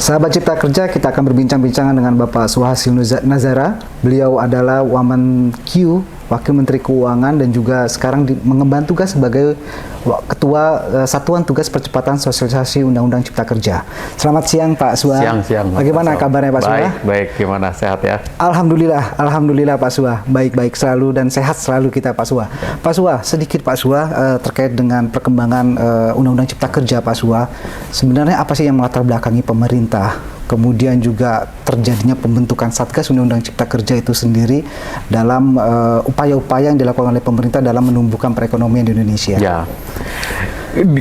Sahabat Cipta Kerja, kita akan berbincang-bincang dengan Bapak Suhasil Nazara. Beliau adalah Wamen Q, Wakil Menteri Keuangan, dan juga sekarang mengemban tugas sebagai Ketua Satuan Tugas Percepatan Sosialisasi Undang-Undang Cipta Kerja. Selamat siang Pak Suha. Siang. Bagaimana kabarnya Pak Suha? Baik. Gimana? Sehat ya? Alhamdulillah Pak Suha. Baik selalu dan sehat selalu kita Pak Suha. Pak Suha, sedikit Pak Suha terkait dengan perkembangan Undang-Undang Cipta Kerja Pak Suha. Sebenarnya apa sih yang melatar belakangi pemerintah? Kemudian juga terjadinya pembentukan Satgas Undang-Undang Cipta Kerja itu sendiri dalam upaya-upaya yang dilakukan oleh pemerintah dalam menumbuhkan perekonomian di Indonesia. Ya,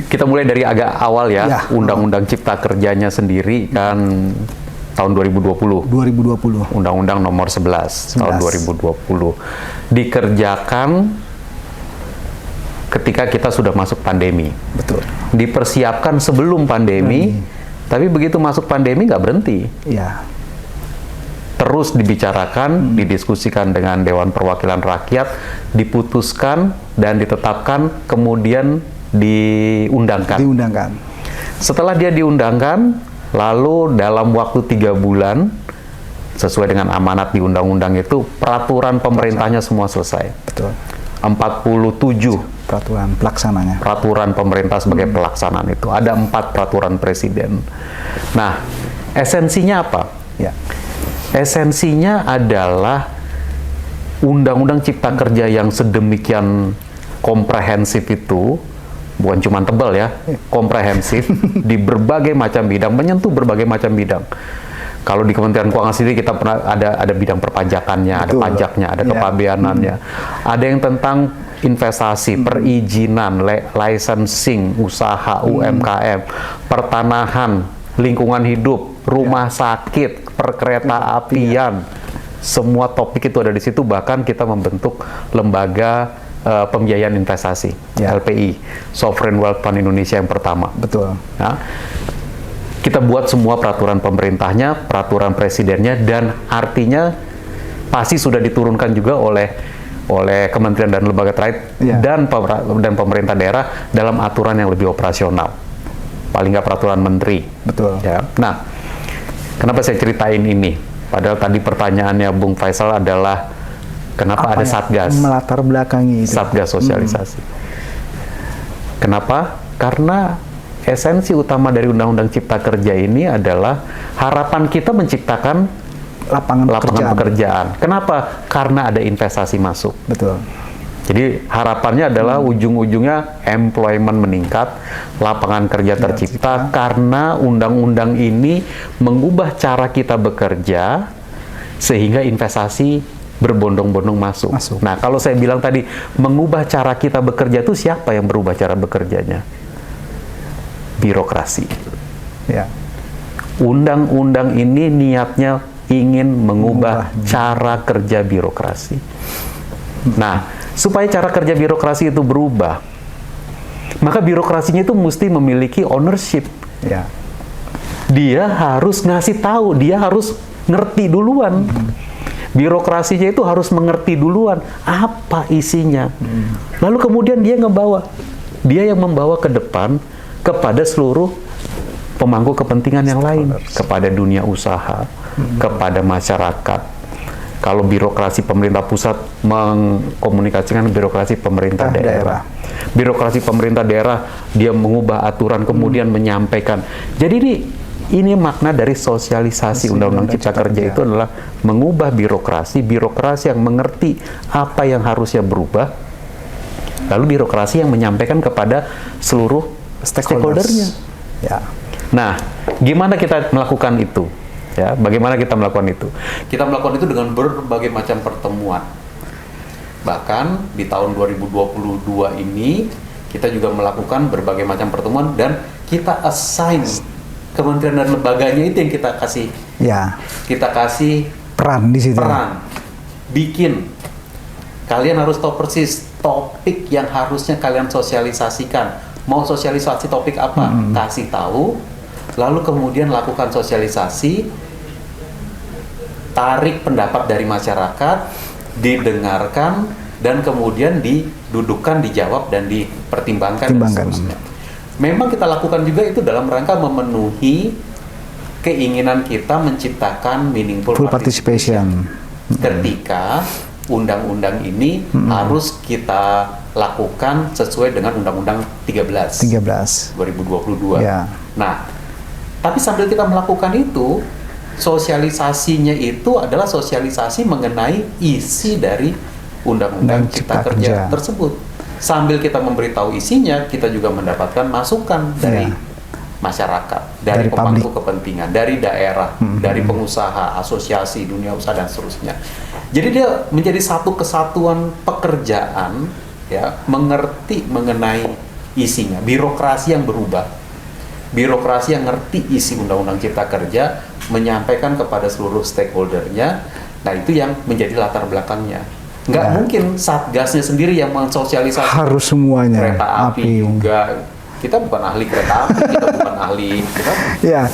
kita mulai dari agak awal ya. Undang-Undang Cipta Kerjanya sendiri kan tahun 2020. Undang-Undang nomor 11 tahun 2020. Dikerjakan ketika kita sudah masuk pandemi. Betul. Dipersiapkan sebelum pandemi. Tapi begitu masuk pandemi nggak berhenti. Ya. Terus dibicarakan, didiskusikan dengan Dewan Perwakilan Rakyat, diputuskan dan ditetapkan, kemudian diundangkan. Setelah dia diundangkan, lalu dalam waktu 3 bulan, sesuai dengan amanat di undang-undang itu, peraturan pemerintahnya semua selesai. Betul. 47 peraturan pelaksananya. Peraturan pemerintah sebagai pelaksanaan itu. Ada 4 peraturan presiden. Nah, esensinya apa? Ya. Esensinya adalah Undang-Undang Cipta Kerja yang sedemikian komprehensif itu, bukan cuma tebal ya, komprehensif di berbagai macam bidang, menyentuh berbagai macam bidang. Kalau di Kementerian Keuangan sendiri kita pernah ada bidang perpajakannya, ada pajaknya, ada kepabeanannya, ada yang tentang investasi, perizinan, licensing, usaha, UMKM, pertanahan, lingkungan hidup, rumah sakit, perkereta apian, semua topik itu ada di situ. Bahkan kita membentuk lembaga pembiayaan investasi, LPI, Sovereign Wealth Fund Indonesia yang pertama. Betul. Ya. Kita buat semua peraturan pemerintahnya, peraturan presidennya, dan artinya pasti sudah diturunkan juga oleh kementerian dan lembaga terkait dan pemerintah daerah dalam aturan yang lebih operasional. Paling nggak peraturan menteri. Betul. Ya. Nah, kenapa saya ceritain ini? Padahal tadi pertanyaannya Bung Faisal adalah kenapa ada Satgas? Melatar belakangi itu. Satgas sosialisasi. Kenapa? Karena esensi utama dari Undang-Undang Cipta Kerja ini adalah harapan kita menciptakan lapangan pekerjaan. Kenapa? Karena ada investasi masuk. Betul. Jadi harapannya adalah ujung-ujungnya employment meningkat, lapangan kerja tercipta karena undang-undang ini mengubah cara kita bekerja sehingga investasi berbondong-bondong masuk. Nah, kalau saya bilang tadi mengubah cara kita bekerja itu siapa yang berubah cara bekerjanya? Birokrasi. Ya. Undang-undang ini niatnya ingin mengubah cara kerja birokrasi. Nah, supaya cara kerja birokrasi itu berubah, maka birokrasinya itu mesti memiliki ownership. Ya. Dia harus ngasih tahu, dia harus ngerti duluan. Birokrasinya itu harus mengerti duluan apa isinya. Lalu kemudian dia yang membawa ke depan kepada seluruh pemangku kepentingan yang lain, kepada dunia usaha, kepada masyarakat. Kalau birokrasi pemerintah pusat mengkomunikasikan birokrasi pemerintah daerah. Birokrasi pemerintah daerah, dia mengubah aturan kemudian menyampaikan. Jadi ini makna dari sosialisasi Undang-Undang Cipta Kerja itu adalah mengubah birokrasi yang mengerti apa yang harusnya berubah, lalu birokrasi yang menyampaikan kepada seluruh stakeholdernya. Ya. Nah, gimana kita melakukan itu? Ya, bagaimana kita melakukan itu? Kita melakukan itu dengan berbagai macam pertemuan. Bahkan di tahun 2022 ini kita juga melakukan berbagai macam pertemuan dan kita assign kementerian dan lembaganya itu yang kita kasih. Ya. Kita kasih peran di situ. Bikin. Kalian harus tahu persis topik yang harusnya kalian sosialisasikan. Mau sosialisasi topik apa? Kasih tahu, lalu kemudian lakukan sosialisasi, tarik pendapat dari masyarakat, didengarkan, dan kemudian didudukkan, dijawab, dan dipertimbangkan. Dan seterusnya. Memang kita lakukan juga itu dalam rangka memenuhi keinginan kita menciptakan meaningful Full participation. ketika undang-undang ini harus kita lakukan sesuai dengan Undang-Undang 13 2022. Ya. Nah, tapi sambil kita melakukan itu, sosialisasinya itu adalah sosialisasi mengenai isi dari Undang-Undang Cipta Kerja tersebut. Sambil kita memberitahu isinya, kita juga mendapatkan masukan dari masyarakat, dari pemangku kepentingan, dari daerah, dari pengusaha, asosiasi dunia usaha dan seterusnya. Jadi dia menjadi satu kesatuan pekerjaan, ya, mengerti mengenai isinya. Birokrasi yang berubah, birokrasi yang ngerti isi Undang-Undang Cipta Kerja, menyampaikan kepada seluruh stakeholdernya. Nah, itu yang menjadi latar belakangnya. Nggak mungkin Satgasnya sendiri yang mensosialisasi. Harus semuanya. Kereta api juga. Kita bukan ahli kereta api, kita bukan ahli,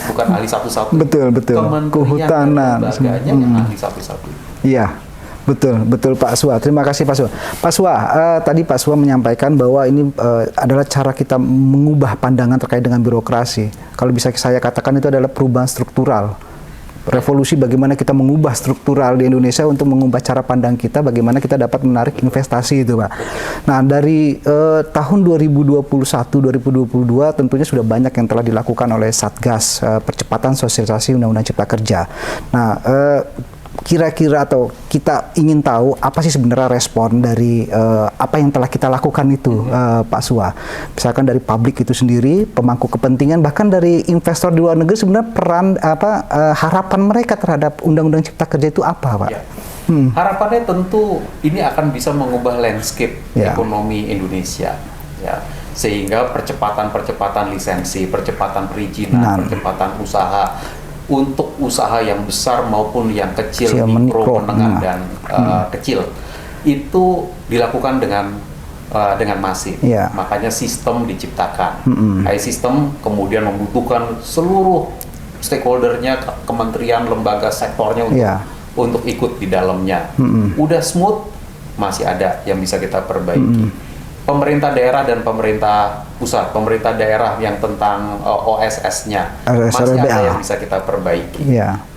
bukan ahli satu-satu. Betul. Kementerian dan lembaganya yang ahli satu-satu. Iya. Betul Pak Sua. Terima kasih Pak Sua. Pak Sua, tadi Pak Sua menyampaikan bahwa ini adalah cara kita mengubah pandangan terkait dengan birokrasi. Kalau bisa saya katakan itu adalah perubahan struktural. Revolusi bagaimana kita mengubah struktural di Indonesia untuk mengubah cara pandang kita, bagaimana kita dapat menarik investasi itu Pak. Nah, dari tahun 2021-2022 tentunya sudah banyak yang telah dilakukan oleh Satgas percepatan sosialisasi Undang-Undang Cipta Kerja. Nah, kira-kira atau kita ingin tahu apa sih sebenarnya respon dari apa yang telah kita lakukan itu, Pak Sua. Misalkan dari publik itu sendiri, pemangku kepentingan, bahkan dari investor di luar negeri, sebenarnya peran harapan mereka terhadap Undang-Undang Cipta Kerja itu apa, Pak? Ya. Harapannya tentu ini akan bisa mengubah landscape ekonomi Indonesia, ya. Sehingga percepatan lisensi, percepatan perizinan, percepatan usaha untuk usaha yang besar maupun yang kecil, mikro, menengah dan kecil itu dilakukan dengan masif. Makanya sistem diciptakan. Sistem kemudian membutuhkan seluruh stakeholdernya, kementerian, lembaga, sektornya untuk ikut di dalamnya. Udah smooth, masih ada yang bisa kita perbaiki. Pemerintah daerah dan pemerintah pusat, pemerintah daerah yang tentang OSS-nya masih ada yang bisa kita perbaiki.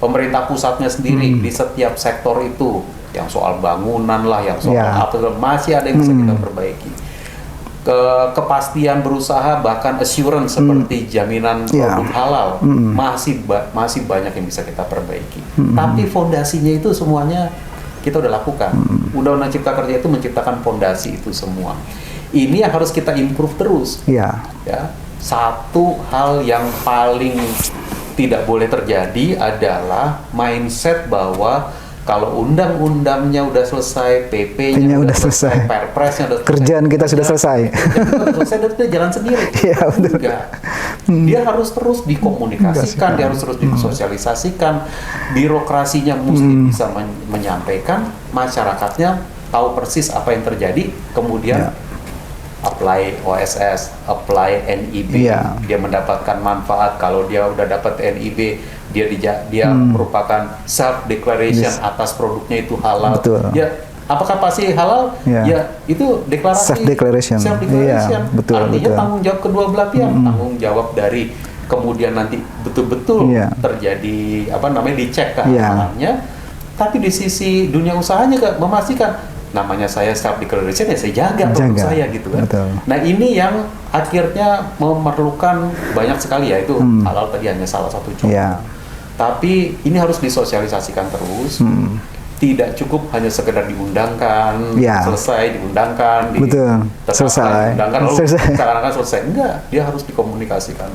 Pemerintah pusatnya sendiri di setiap sektor itu, yang soal bangunan lah, yang soal apa, masih ada yang bisa kita perbaiki. Kepastian berusaha, bahkan assurance seperti jaminan produk halal, masih banyak yang bisa kita perbaiki. Tapi fondasinya itu semuanya kita udah lakukan. Undang-Undang Cipta Kerja itu menciptakan fondasi itu semua. Ini yang harus kita improve terus. Ya, satu hal yang paling tidak boleh terjadi adalah mindset bahwa kalau undang-undangnya udah selesai, PP-nya udah selesai, Perpresnya udah selesai, kerjaan kita sudah selesai. Selesai, dan itu jalan sendiri. Enggak. Dia harus terus dikomunikasikan, dia harus terus disosialisasikan, birokrasinya mesti bisa menyampaikan, masyarakatnya tahu persis apa yang terjadi, kemudian apply OSS, apply NIB, dia mendapatkan manfaat. Kalau dia udah dapat NIB, dia merupakan self declaration atas produknya itu halal. Ya, apakah pasti halal? Ya, itu deklarasi self declaration. Artinya tanggung jawab kedua belah pihak, tanggung jawab dari kemudian nanti betul-betul terjadi dicek keamalannya. Tapi di sisi dunia usahanya memastikan namanya saya self declaration, ya saya jaga produk saya gitu kan. Nah, ini yang akhirnya memerlukan banyak sekali, ya itu halal tadi hanya salah satu contoh. Tapi ini harus disosialisasikan terus. Tidak cukup hanya sekedar diundangkan, selesai diundangkan, selesai, diundangkan lalu seakan-akan selesai. Enggak, dia harus dikomunikasikan.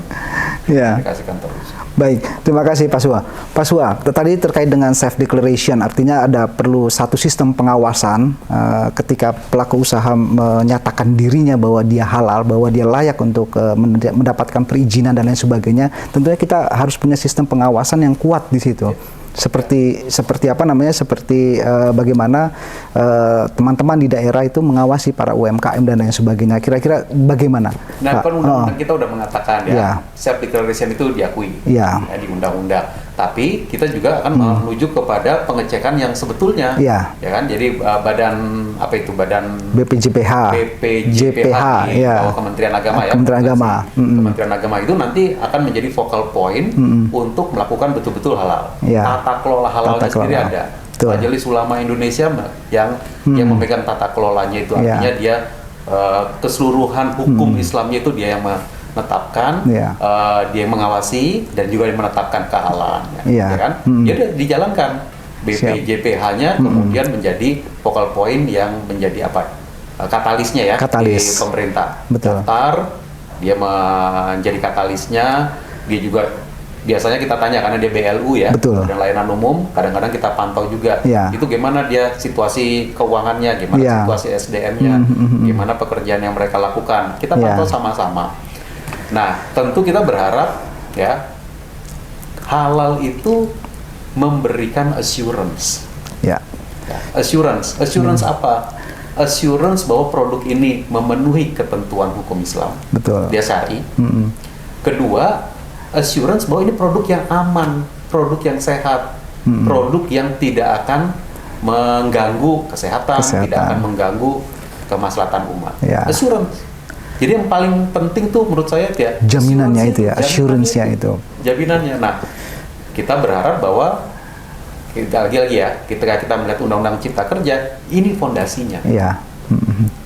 Dikomunikasikan terus. Baik, terima kasih Pak Sua. Pak Sua, tadi terkait dengan self declaration, artinya ada perlu satu sistem pengawasan ketika pelaku usaha menyatakan dirinya bahwa dia halal, bahwa dia layak untuk mendapatkan perizinan dan lain sebagainya. Tentunya kita harus punya sistem pengawasan yang kuat di situ. Seperti bagaimana teman-teman di daerah itu mengawasi para UMKM dan lain sebagainya. Kira-kira bagaimana? Nah, kan undang-undang kita udah mengatakan self declaration itu diakui. ya, di undang-undang. Tapi kita juga akan menuju kepada pengecekan yang sebetulnya, Ya. ya kan? Jadi badan apa itu badan BPJPH, BPJPH di ya. bawah Kementerian Agama ya. Kementerian Agama. Kementerian Agama itu nanti akan menjadi focal point untuk melakukan betul-betul halal. Ya. Tata kelola halalnya Tata sendiri kelola. ada. Betul. Majelis Ulama Indonesia yang memegang tata kelolanya itu, Ya. artinya dia keseluruhan hukum Islamnya itu dia yang menetapkan, Ya. dia yang mengawasi dan juga yang menetapkan kehalalannya, Ya. ya kan? Ya udah dijalankan. BPJPH-nya kemudian menjadi focal point yang menjadi apa? Katalisnya ya Katalis. di pemerintah. Betul. Daftar, dia menjadi katalisnya, dia juga biasanya kita tanya karena dia BLU ya, Betul. dan layanan umum, kadang-kadang kita pantau juga. Ya. Itu gimana dia situasi keuangannya, gimana Ya. situasi SDM-nya, gimana pekerjaan yang mereka lakukan. Kita Ya. pantau sama-sama. Nah, tentu kita berharap ya halal itu memberikan assurance. Ya. Assurance apa? Assurance bahwa produk ini memenuhi ketentuan hukum Islam. Betul. Dia syar'i. Kedua, assurance bahwa ini produk yang aman, produk yang sehat, produk yang tidak akan mengganggu kesehatan, tidak akan mengganggu kemaslahatan umat. Ya. Assurance. Jadi yang paling penting tuh menurut saya ya Jaminannya itu ya, assurance-nya itu. Jaminannya. Nah, kita berharap bahwa kita lagi-lagi ya, ketika kita melihat Undang-Undang Cipta Kerja, ini fondasinya. Iya.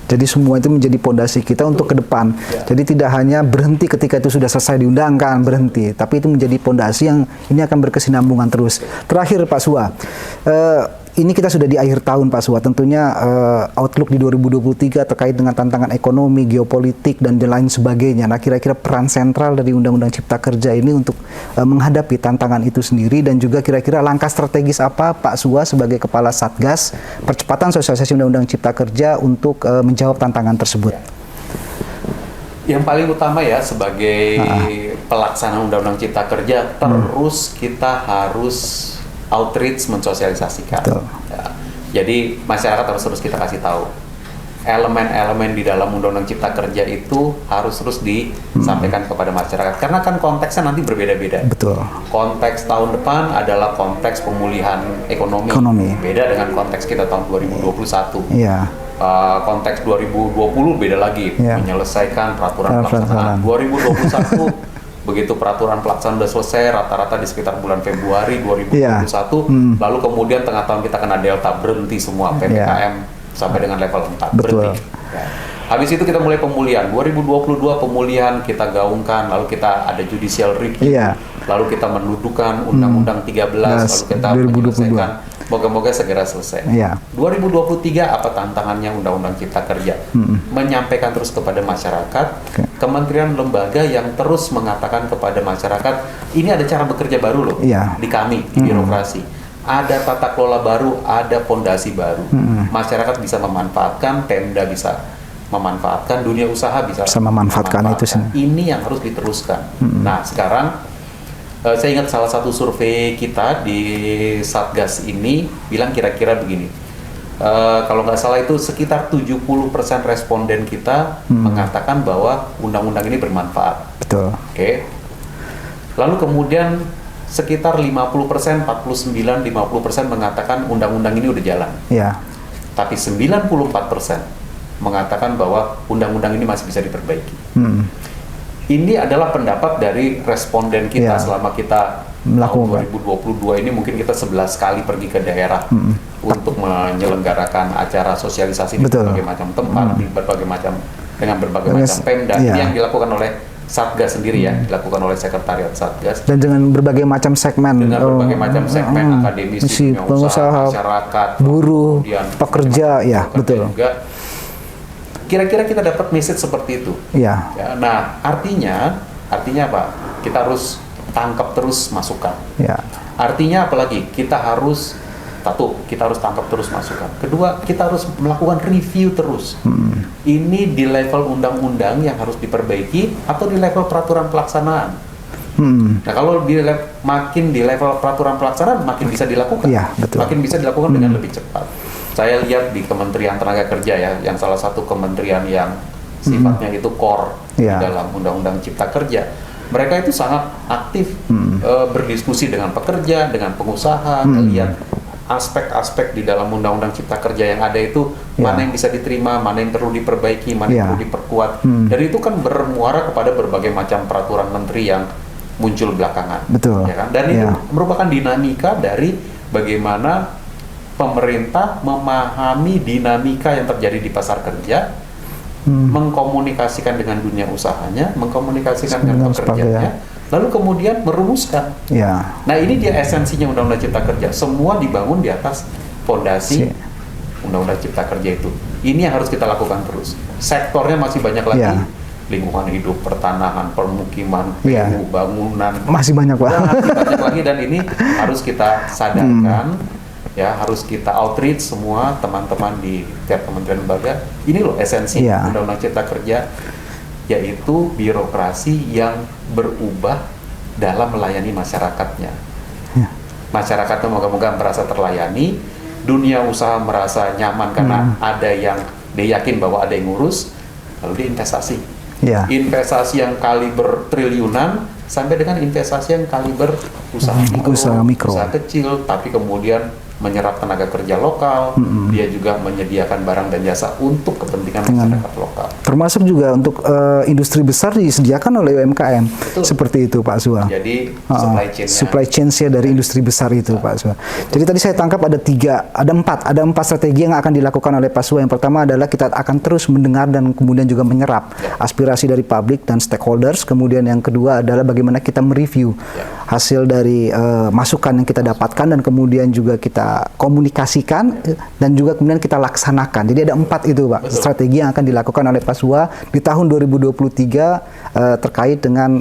Jadi semua itu menjadi pondasi kita untuk ke depan. Ya. Jadi tidak hanya berhenti ketika itu sudah selesai diundangkan, berhenti. Tapi itu menjadi pondasi yang ini akan berkesinambungan terus. Terakhir Pak Sua, ini kita sudah di akhir tahun Pak Sua. Tentunya outlook di 2023 terkait dengan tantangan ekonomi, geopolitik, dan lain sebagainya. Nah, kira-kira peran sentral dari Undang-Undang Cipta Kerja ini untuk menghadapi tantangan itu sendiri, dan juga kira-kira langkah strategis apa Pak Sua sebagai Kepala Satgas Percepatan Sosialisasi Undang-Undang Cipta Kerja untuk menjawab tantangan tersebut. Yang paling utama ya sebagai pelaksana Undang-Undang Cipta Kerja, terus kita harus outreach, mensosialisasikan. Ya. Jadi masyarakat harus terus kita kasih tahu elemen-elemen di dalam Undang-Undang Cipta Kerja itu harus terus disampaikan kepada masyarakat, karena kan konteksnya nanti berbeda-beda. Betul. Konteks tahun depan adalah konteks pemulihan ekonomi. Beda dengan konteks kita tahun 2021. Iya. Konteks 2020 beda lagi, menyelesaikan peraturan pelaksanaan. 2021 begitu peraturan pelaksanaan sudah selesai, rata-rata di sekitar bulan Februari 2021, lalu kemudian tengah tahun kita kena Delta, berhenti semua PPKM sampai dengan level 4, Betul. berhenti. Ya. Habis itu kita mulai pemulihan, 2022 pemulihan kita gaungkan, lalu kita ada judicial review, lalu kita mendudukan Undang-Undang 13, lalu kita menyelesaikan. Moga-moga segera selesai. 2023 apa tantangannya Undang-Undang Cipta Kerja? Menyampaikan terus kepada masyarakat, kementerian lembaga yang terus mengatakan kepada masyarakat, ini ada cara bekerja baru loh di kami, di birokrasi. Ada tata kelola baru, ada fondasi baru. Masyarakat bisa memanfaatkan, Pemda bisa memanfaatkan, dunia usaha bisa memanfaatkan itu sendiri. Ini yang harus diteruskan. Nah, sekarang saya ingat salah satu survei kita di Satgas ini bilang kira-kira begini, kalau nggak salah itu sekitar 70% responden kita mengatakan bahwa undang-undang ini bermanfaat. Betul. Oke. Lalu kemudian sekitar 50%, 49-50% mengatakan undang-undang ini udah jalan. Iya. Tapi 94% mengatakan bahwa undang-undang ini masih bisa diperbaiki. Ini adalah pendapat dari responden kita selama kita tahun 2022 ini. Mungkin kita 11 kali pergi ke daerah untuk menyelenggarakan acara sosialisasi di berbagai macam tempat, di berbagai macam dengan berbagai macam Pemda. Ini yang dilakukan oleh Satgas sendiri ya, dilakukan oleh Sekretariat Satgas. Dan dengan berbagai macam segmen. Dengan berbagai macam segmen, akademisi, pengusaha, masyarakat, buruh, pekerja, ya betul. Juga kira-kira kita dapat message seperti itu. Iya. Ya, nah, artinya apa? Kita harus tangkap terus masukan. Ya. Artinya apalagi? Kita harus tangkap terus masukan. Kedua, kita harus melakukan review terus. Ini di level undang-undang yang harus diperbaiki atau di level peraturan pelaksanaan. Nah, kalau makin di level peraturan pelaksanaan makin bisa dilakukan. Iya, betul. Makin bisa dilakukan dengan lebih cepat. Saya lihat di Kementerian Tenaga Kerja ya, yang salah satu kementerian yang sifatnya itu core di dalam Undang-Undang Cipta Kerja. mereka itu sangat aktif berdiskusi dengan pekerja, dengan pengusaha, melihat aspek-aspek di dalam Undang-Undang Cipta Kerja yang ada itu mana yang bisa diterima, mana yang perlu diperbaiki, mana yang perlu diperkuat. Dan itu kan bermuara kepada berbagai macam peraturan menteri yang muncul belakangan. Betul. Ya kan? Dan itu merupakan dinamika dari bagaimana pemerintah memahami dinamika yang terjadi di pasar kerja, mengkomunikasikan dengan dunia usahanya, mengkomunikasikan dengan pekerjanya, lalu kemudian merumuskan. Nah, ini dia esensinya Undang-Undang Cipta Kerja. Semua dibangun di atas fondasi Undang-Undang Cipta Kerja itu. Ini yang harus kita lakukan terus. Sektornya masih banyak lagi. Lingkungan hidup, pertanahan, permukiman, bangunan. Masih banyak, Pak. Masih banyak lagi, dan ini harus kita sadarkan. Ya, harus kita outreach semua teman-teman di tiap kementerian lembaga. Ini loh esensi Undang-Undang Cipta Kerja, yaitu birokrasi yang berubah dalam melayani masyarakatnya. Masyarakatnya moga-moga merasa terlayani, dunia usaha merasa nyaman karena ada yang dia yakin bahwa ada yang ngurus, lalu dia investasi. Investasi yang kaliber triliunan sampai dengan investasi yang kaliber usaha mikro, usaha kecil, tapi kemudian menyerap tenaga kerja lokal, dia juga menyediakan barang dan jasa untuk kepentingan masyarakat lokal. Termasuk juga untuk industri besar disediakan oleh UMKM. Seperti itu, Pak Sua. Jadi supply chain-nya dari industri besar itu, Pak Sua. Jadi tadi saya tangkap ada empat strategi yang akan dilakukan oleh Pak Sua. Yang pertama adalah kita akan terus mendengar dan kemudian juga menyerap aspirasi dari publik dan stakeholders. Kemudian yang kedua adalah bagaimana kita mereview hasil dari masukan yang kita dapatkan dan kemudian juga kita komunikasikan dan juga kemudian kita laksanakan. Jadi ada 4 itu, Pak, strategi yang akan dilakukan oleh Pak Sua di tahun 2023 terkait dengan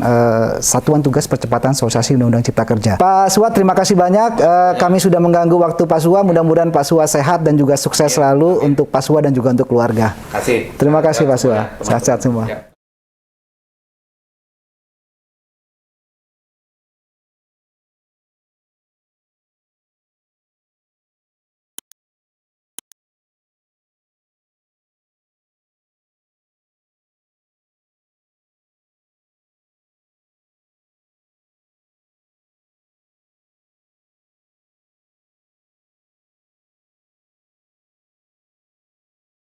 Satuan Tugas Percepatan Sosialisasi Undang-Undang Cipta Kerja. Pak Sua, terima kasih banyak. Kami sudah mengganggu waktu Pak Sua. Mudah-mudahan Pak Sua sehat dan juga sukses selalu untuk Pak Sua dan juga untuk keluarga. Terima kasih. Terima kasih, Pak Sua. Sehat-sehat semua.